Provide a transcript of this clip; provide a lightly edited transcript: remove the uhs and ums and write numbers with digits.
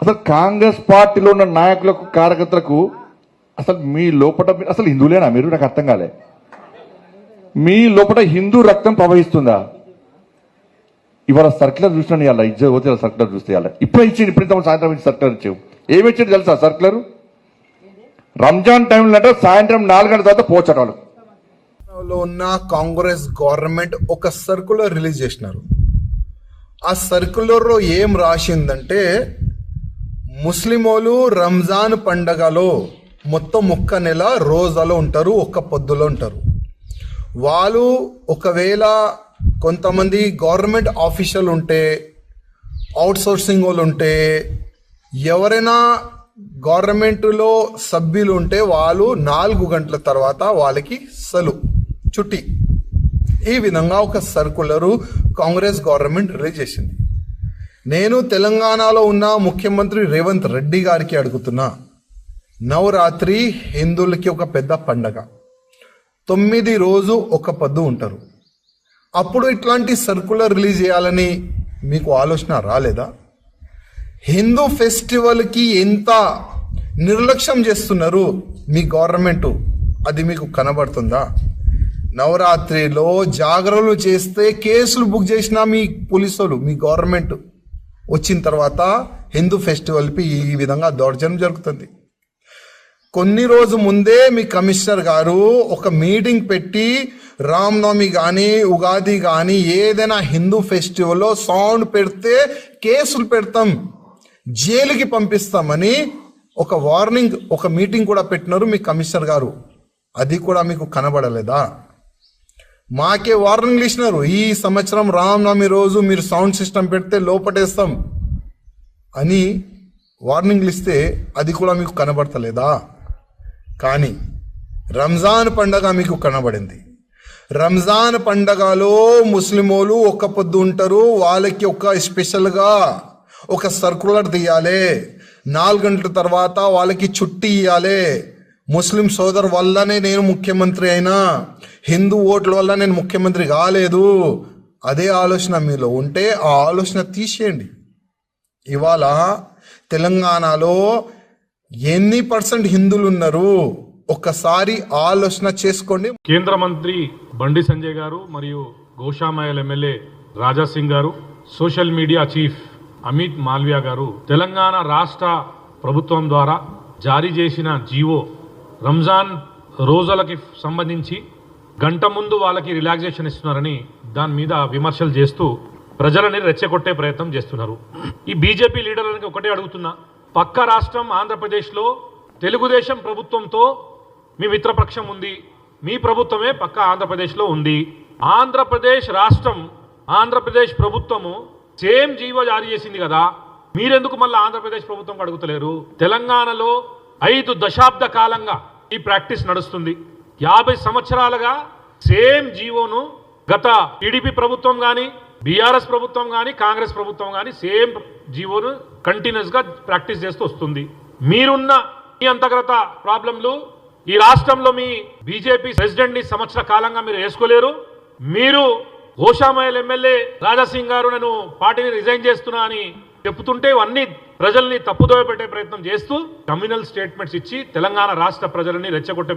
అసలు కాంగ్రెస్ పార్టీలో ఉన్న నాయకులకు కార్యకర్తలకు అసలు మీ లోపల అసలు హిందువులేనా మీరు? నాకు అర్థం కాలే. మీ లోపల హిందూ రక్తం ప్రవహిస్తుందా? ఇవాళ సర్క్యులర్ చూసినా ఇవాళ ఇజ్జత్ పోతే సర్క్యులర్ చూస్తే ఇవాళ ఇప్పుడే ఇచ్చింది, ఇప్పుడు సాయంత్రం ఇచ్చి సర్క్యులర్ ఇచ్చావు. ఏమి ఇచ్చింది తెలుసా సర్క్యులర్? రంజాన్ టైంలో అంటే సాయంత్రం 4 గంటల తర్వాత పోచటాలు ఉన్న కాంగ్రెస్ గవర్నమెంట్ ఒక సర్క్యులర్ రిలీజ్ చేసినారు. ఆ సర్క్యులర్లో ఏం రాసిందంటే ముస్లిమోలు రంజాన్ పండగలో మొత్తం 1 నెల రోజాలో ఉంటారు, 1 పొద్దులో ఉంటారు. వాళ్ళు ఒకవేళ కొంతమంది గవర్నమెంట్ ఆఫీషియల్ ఉంటే, అవుట్ సోర్సింగ్ వాళ్ళు ఉంటే, ఎవరైనా గవర్నమెంట్లో సభ్యులు ఉంటే వాళ్ళు 4 గంటల తర్వాత వాళ్ళకి సెలవు చుట్టి. ఈ విధంగా ఒక సర్కులరు కాంగ్రెస్ గవర్నమెంట్ రిలీజ్ చేసింది. నేను తెలంగాణలో ఉన్న ముఖ్యమంత్రి రేవంత్ రెడ్డి గారికి అడుగుతున్నా, నవరాత్రి హిందువులకి ఒక పెద్ద పండగ, 9 రోజు 1 పొద్దు ఉంటారు. అప్పుడు ఇట్లాంటి సర్కులర్ రిలీజ్ చేయాలని మీకు ఆలోచన రాలేదా? హిందూ ఫెస్టివల్కి ఎంత నిర్లక్ష్యం చేస్తున్నారు మీ గవర్నమెంట్, అది మీకు కనబడుతుందా? నవరాత్రిలో జాగరణలు చేస్తే కేసులు బుక్ చేసిన మీ పోలీసులు, మీ గవర్నమెంట్ వచ్చిన తర్వాత హిందూ ఫెస్టివల్కి ఈ విధంగా దౌర్జన్యం జరుగుతుంది. కొన్ని రోజు ముందే మీ కమిషనర్ గారు ఒక మీటింగ్ పెట్టి రామనవమి కానీ ఉగాది కానీ ఏదైనా హిందూ ఫెస్టివల్లో సౌండ్ పెడితే కేసులు పెడతాం, జైలుకి పంపిస్తామని ఒక వార్నింగ్, ఒక మీటింగ్ కూడా పెట్టినారు మీ కమిషనర్ గారు. అది కూడా మీకు కనబడలేదా? మాకే వార్నింగ్లు ఇచ్చినారు, ఈ సంవత్సరం రామనవమి రోజు మీరు సౌండ్ సిస్టమ్ పెడితే లోపటేస్తాం అని వార్నింగ్లు ఇస్తే అది కూడా మీకు కనబడతలేదా? కానీ రంజాన్ పండగ మీకు కనబడింది. రంజాన్ పండగలో ముస్లిమోలు 1 పొద్దు ఉంటారు, వాళ్ళకి ఒక స్పెషల్గా ఒక సర్కులర్ తీయాలి, 4 గంటల తర్వాత వాళ్ళకి చుట్టి ఇవ్వాలి. ముస్లిం సోదరు వల్లనే నేను ముఖ్యమంత్రి అయినా, హిందూ ఓట్ల వల్ల నేను ముఖ్యమంత్రి కాలేదు. అదే ఆలోచన మీలో ఉంటే ఆ ఆలోచన తీసేయండి. ఇవాళ తెలంగాణలో ఎన్ని % హిందువులు ఉన్నారు ఒక్కసారి ఆలోచన చేసుకోండి. కేంద్ర మంత్రి బండి సంజయ్ గారు మరియు గోషామాయల్ ఎమ్మెల్యే రాజా సింగ్ గారు, social media chief Amit Malviya గారు తెలంగాణ రాష్ట్ర ప్రభుత్వం ద్వారా జారీ చేసిన జీవో రంజాన్ రోజులకి సంబంధించి గంట ముందు వాళ్ళకి రిలాక్సేషన్ ఇస్తున్నారని దాని మీద విమర్శలు చేస్తూ ప్రజలని రెచ్చగొట్టే ప్రయత్నం చేస్తున్నారు. ఈ బీజేపీ లీడర్లకి ఒకటే అడుగుతున్నా, పక్క రాష్ట్రం ఆంధ్రప్రదేశ్లో తెలుగుదేశం ప్రభుత్వంతో మీ మిత్రపక్షం ఉంది, మీ ప్రభుత్వమే పక్క ఆంధ్రప్రదేశ్లో ఉంది. ఆంధ్రప్రదేశ్ రాష్ట్రం, ఆంధ్రప్రదేశ్ ప్రభుత్వము సేమ్ జీవో జారీ చేసింది కదా, మీరెందుకు మళ్ళీ ఆంధ్రప్రదేశ్ ప్రభుత్వం అడుగుతలేరు? తెలంగాణలో 5 దశాబ్ద కాలంగా ఈ ప్రాక్టీస్ నడుస్తుంది. 50 సంవత్సరాలుగా సేమ్ జీవోను గత టీడీపీ ప్రభుత్వం కానీ, బీఆర్ఎస్ ప్రభుత్వం కానీ, కాంగ్రెస్ ప్రభుత్వం కానీ సేమ్ జీవోను కంటిన్యూస్గా ప్రాక్టీస్ చేస్తూ వస్తుంది. మీరున్న ఈ అంతర్గత ప్రాబ్లంలు ఈ రాష్ట్రంలో మీ బీజేపీ ప్రెసిడెంట్ని సంవత్సర కాలంగా మీరు వేసుకోలేరు. మీరు గోషామాయల్ ఎమ్మెల్యే రాజాసింగ్ గారు నేను పార్టీని రిజైన్ చేస్తున్నా అని చెప్తుంటే ఇవన్నీ ప్రజల్ని తప్పుదోవ పెట్టే ప్రయత్నం చేస్తూ కమ్యూనల్ స్టేట్మెంట్స్ ఇచ్చి తెలంగాణ రాష్ట్ర ప్రజలని రెచ్చగొట్టే